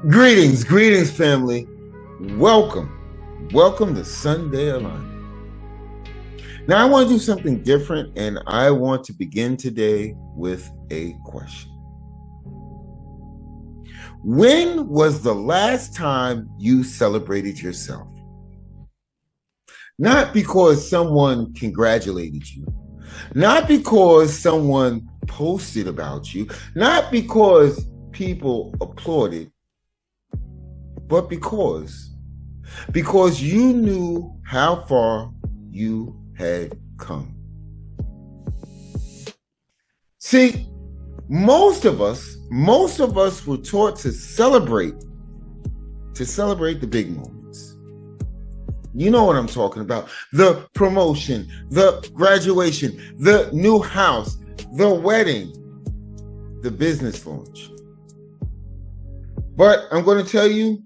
Greetings, family. Welcome to Sunday Alignment. Now, I want to do something different, and I want to begin today with a question. When was the last time you celebrated yourself? Not because someone congratulated you, not because someone posted about you, not because people applauded, but because you knew how far you had come. See, most of us were taught to celebrate the big moments. You know what I'm talking about. The promotion, the graduation, the new house, the wedding, the business launch. But I'm going to tell you,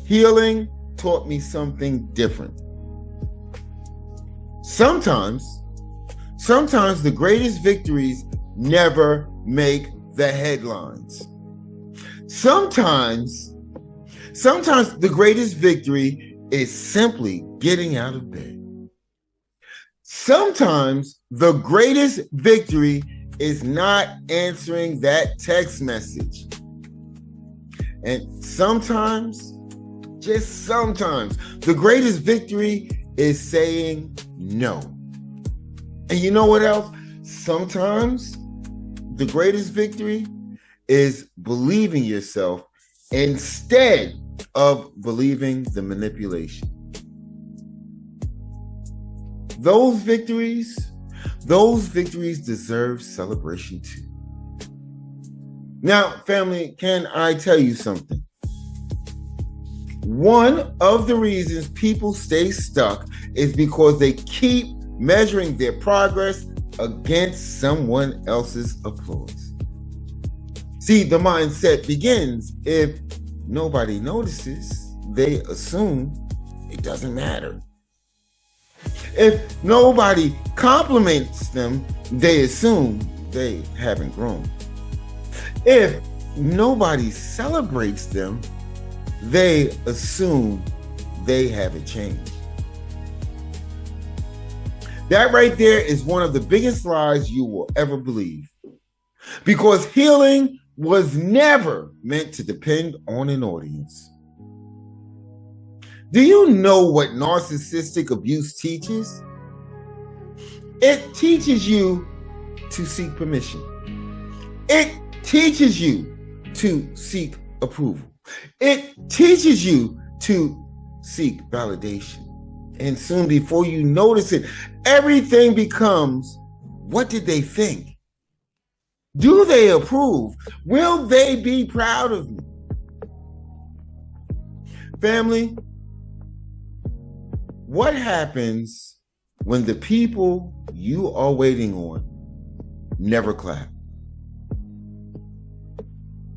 healing taught me something different. Sometimes the greatest victories never make the headlines. Sometimes the greatest victory is simply getting out of bed. Sometimes the greatest victory is not answering that text message. And sometimes, just sometimes, the greatest victory is saying no. And you know what else? Sometimes the greatest victory is believing yourself instead of believing the manipulation. Those victories deserve celebration too. Now, family, can I tell you something? One of the reasons people stay stuck is because they keep measuring their progress against someone else's applause. See, the mindset begins if nobody notices, they assume it doesn't matter. If nobody compliments them, they assume they haven't grown. If nobody celebrates them, they assume they haven't changed. That right there is one of the biggest lies you will ever believe. Because healing was never meant to depend on an audience. Do you know what narcissistic abuse teaches? It teaches you to seek permission. It teaches you to seek approval. It teaches you to seek validation. And soon before you notice it, everything becomes, what did they think? Do they approve? Will they be proud of me? Family, what happens when the people you are waiting on never clap?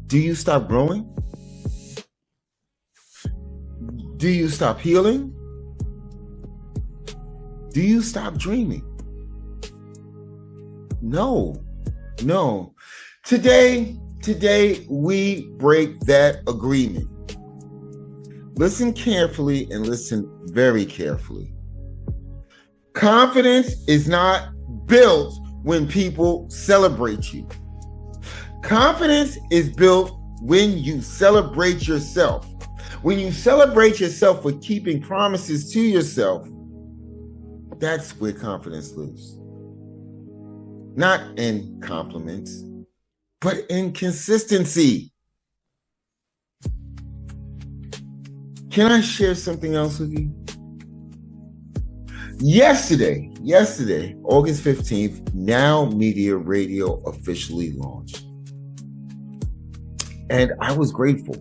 Do you stop growing? Do you stop healing? Do you stop dreaming? No. Today we break that agreement. Listen carefully and listen very carefully. Confidence is not built when people celebrate you. Confidence is built when you celebrate yourself. When you celebrate yourself for keeping promises to yourself, that's where confidence lives. Not in compliments, but in consistency. Can I share something else with you? Yesterday, August 15th, Now Media Radio officially launched. And I was grateful.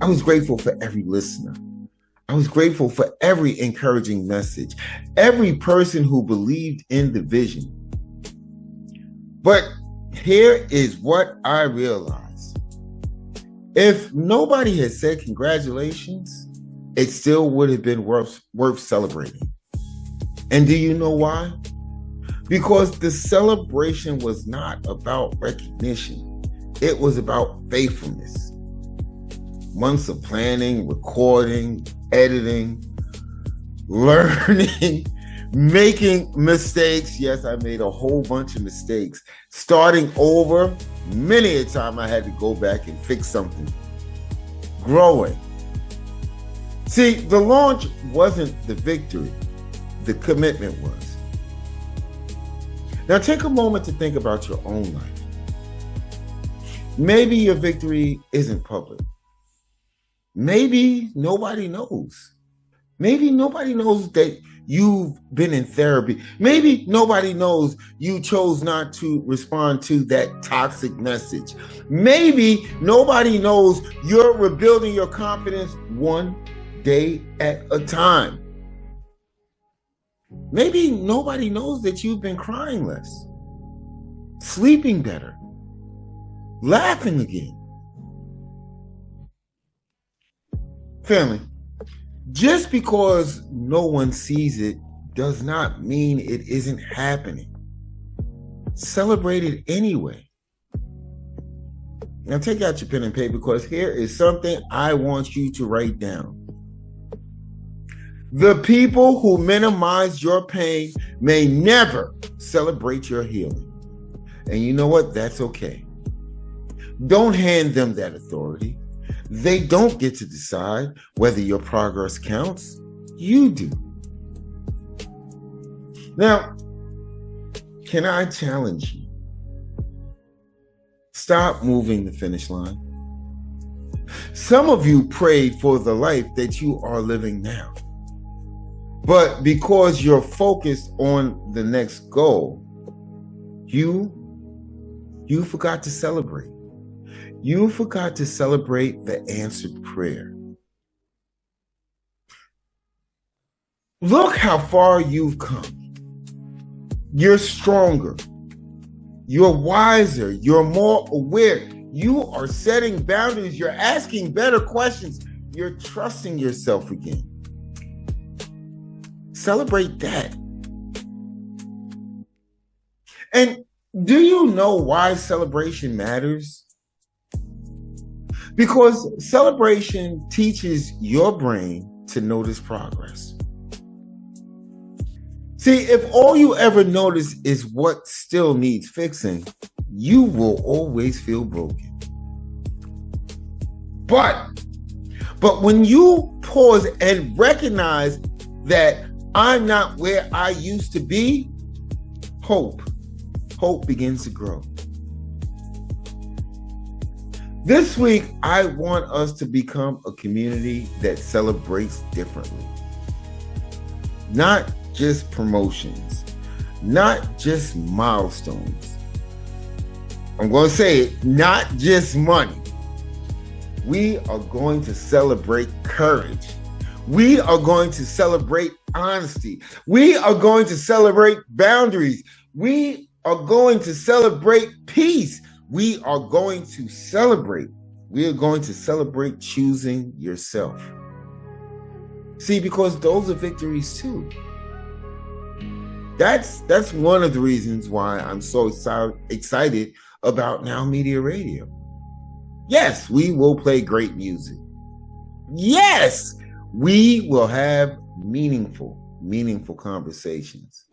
I was grateful for every listener. I was grateful for every encouraging message, every person who believed in the vision. But here is what I realized. If nobody had said congratulations, it still would have been worth celebrating. And do you know why? Because the celebration was not about recognition. It was about faithfulness. Months of planning, recording, editing, learning, making mistakes. Yes, I made a whole bunch of mistakes. Starting over, many a time I had to go back and fix something. Growing. See, the launch wasn't the victory. The commitment was. Now take a moment to think about your own life. Maybe your victory isn't public. Maybe nobody knows. Maybe nobody knows that you've been in therapy. Maybe nobody knows you chose not to respond to that toxic message. Maybe nobody knows you're rebuilding your confidence one day at a time. Maybe nobody knows that you've been crying less, sleeping better, laughing again. Family, just because no one sees it does not mean it isn't happening. Celebrate it anyway. Now take out your pen and paper, because here is something I want you to write down. The people who minimize your pain may never celebrate your healing. And you know what? That's okay. Don't hand them that authority. They don't get to decide whether your progress counts. You do. Now, can I challenge you? Stop moving the finish line. Some of you prayed for the life that you are living now. But because you're focused on the next goal, you forgot to celebrate. You forgot to celebrate the answered prayer. Look how far you've come. You're stronger. You're wiser. You're more aware. You are setting boundaries. You're asking better questions. You're trusting yourself again. Celebrate that. And do you know why celebration matters? Because celebration teaches your brain to notice progress. See, if all you ever notice is what still needs fixing, you will always feel broken. But when you pause and recognize that I'm not where I used to be, hope begins to grow. This week, I want us to become a community that celebrates differently. Not just promotions, not just milestones. I'm going to say it, not just money. We are going to celebrate courage. We are going to celebrate honesty. We are going to celebrate boundaries. We are going to celebrate peace. We are going to celebrate. We are going to celebrate choosing yourself. See, because those are victories too. That's one of the reasons why I'm so excited about Now Media Radio. Yes, we will play great music. Yes, we will have meaningful conversations.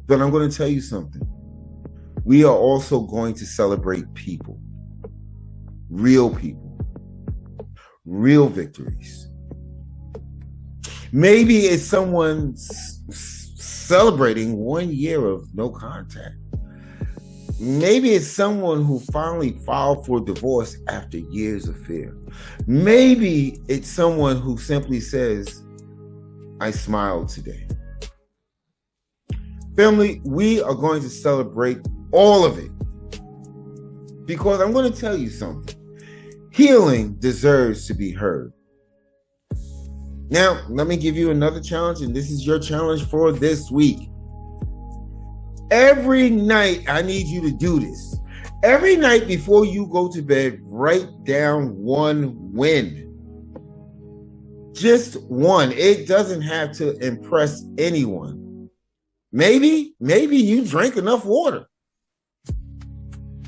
But I'm going to tell you something. We are also going to celebrate people, real victories. Maybe it's someone celebrating 1 year of no contact. Maybe it's someone who finally filed for divorce after years of fear. Maybe it's someone who simply says, I smiled today. Family, we are going to celebrate all of it. Because I'm going to tell you something. Healing deserves to be heard. Now, let me give you another challenge, and this is your challenge for this week. Every night, I need you to do this. Every night before you go to bed, write down one win. Just one. It doesn't have to impress anyone. Maybe you drank enough water.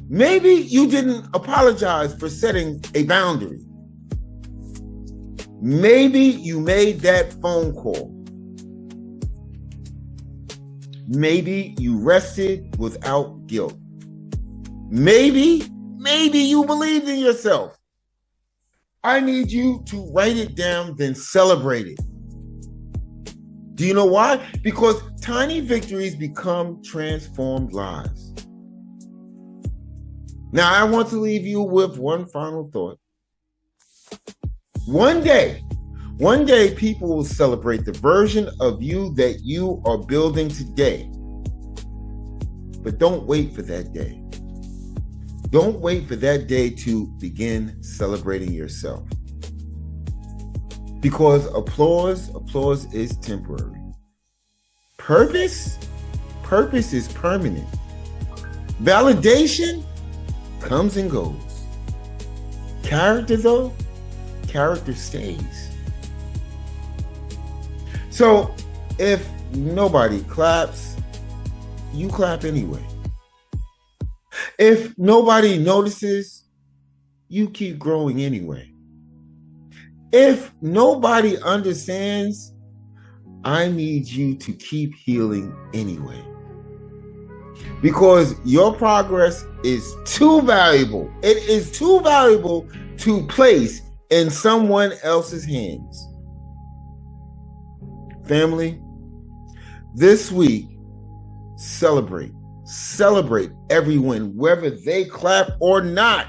Maybe you didn't apologize for setting a boundary. Maybe you made that phone call. Maybe you rested without guilt. Maybe you believed in yourself. I need you to write it down, then celebrate it. Do you know why? Because tiny victories become transformed lives. Now, I want to leave you with one final thought. One day, people will celebrate the version of you that you are building today. But don't wait for that day. Don't wait for that day to begin celebrating yourself. Because applause is temporary. Purpose is permanent. Validation comes and goes. Character, though, character stays. So if nobody claps, you clap anyway. If nobody notices, you keep growing anyway. If nobody understands, I need you to keep healing anyway. Because your progress is too valuable. It is too valuable to place in someone else's hands. Family, this week, celebrate every win, whether they clap or not.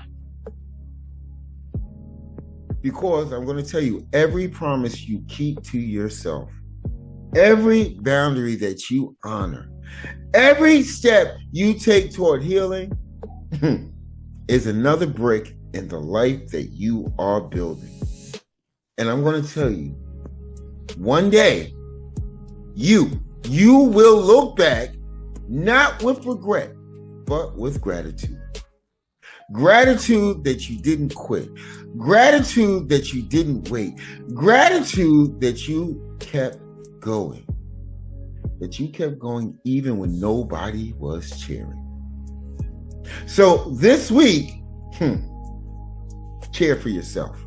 Because I'm going to tell you, every promise you keep to yourself, every boundary that you honor, every step you take toward healing is another brick in the life that you are building. And I'm going to tell you, one day, you will look back not with regret, but with gratitude. Gratitude that you didn't quit. Gratitude that you didn't wait. Gratitude that you kept going. That you kept going even when nobody was cheering. So this week, cheer for yourself.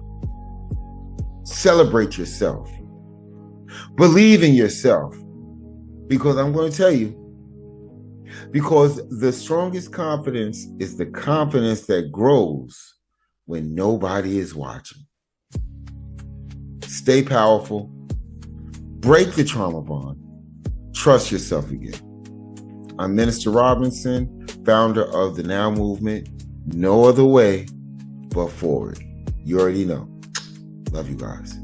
Celebrate yourself. Believe in yourself. Because I'm going to tell you, because the strongest confidence is the confidence that grows when nobody is watching. Stay powerful. Break the trauma bond. Trust yourself again. I'm Minister Robinson, founder of the N.O.W. movement. No other way but forward. You already know. Love you guys.